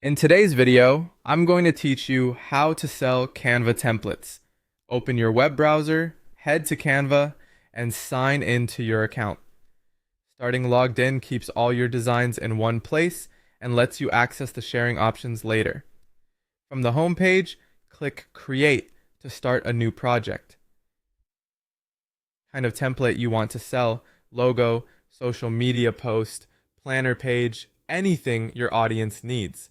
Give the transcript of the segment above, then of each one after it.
In today's video, I'm going to teach you how to sell Canva templates. Open your web browser, head to Canva, and sign into your account. Starting logged in keeps all your designs in one place and lets you access the sharing options later. From the home page, click Create to start a new project. Kind of template you want to sell, logo, social media post, planner page, anything your audience needs.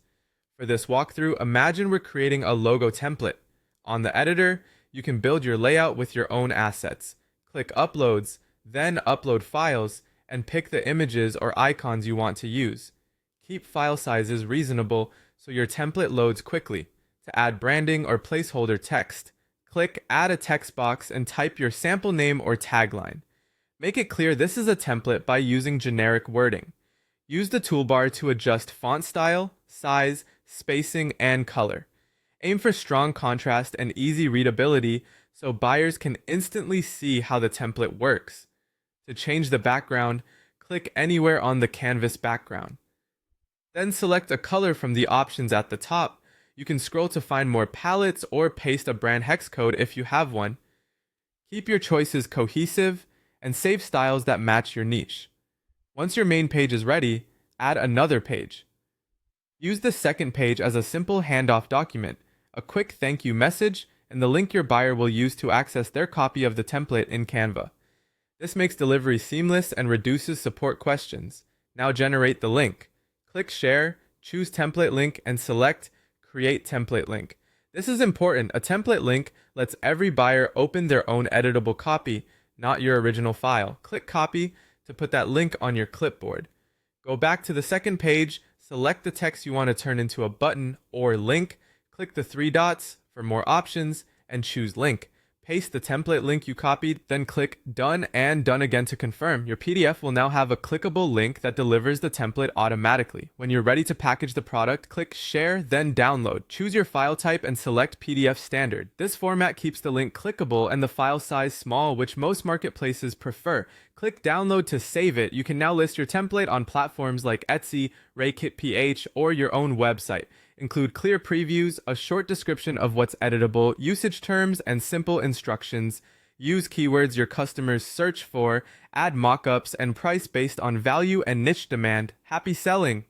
For this walkthrough, imagine we're creating a logo template. On the editor, you can build your layout with your own assets. Click Uploads, then Upload Files, and pick the images or icons you want to use. Keep file sizes reasonable so your template loads quickly. To add branding or placeholder text, click Add a text box and type your sample name or tagline. Make it clear this is a template by using generic wording. Use the toolbar to adjust font style, size, spacing, and color. Aim for strong contrast and easy readability so buyers can instantly see how the template works. To change the background, click anywhere on the canvas background. Then select a color from the options at the top. You can scroll to find more palettes or paste a brand hex code if you have one. Keep your choices cohesive and save styles that match your niche. Once your main page is ready, add another page. Use the second page as a simple handoff document, a quick thank you message, and the link your buyer will use to access their copy of the template in Canva. This makes delivery seamless and reduces support questions. Now generate the link. Click Share, choose Template Link, and select Create Template Link. This is important. A template link lets every buyer open their own editable copy, not your original file. Click Copy to put that link on your clipboard. Go back to the second page, select the text you want to turn into a button or link, click the three dots for more options, and choose Link. Paste the template link you copied, then click Done and Done again to confirm. Your PDF will now have a clickable link that delivers the template automatically. When you're ready to package the product, click Share, then Download. Choose your file type and select PDF Standard. This format keeps the link clickable and the file size small, which most marketplaces prefer. Click Download to save it. You can now list your template on platforms like Etsy, RayKitPH, or your own website. Include clear previews, a short description of what's editable, usage terms, and simple instructions. Use keywords your customers search for, add mockups, and price based on value and niche demand. Happy selling!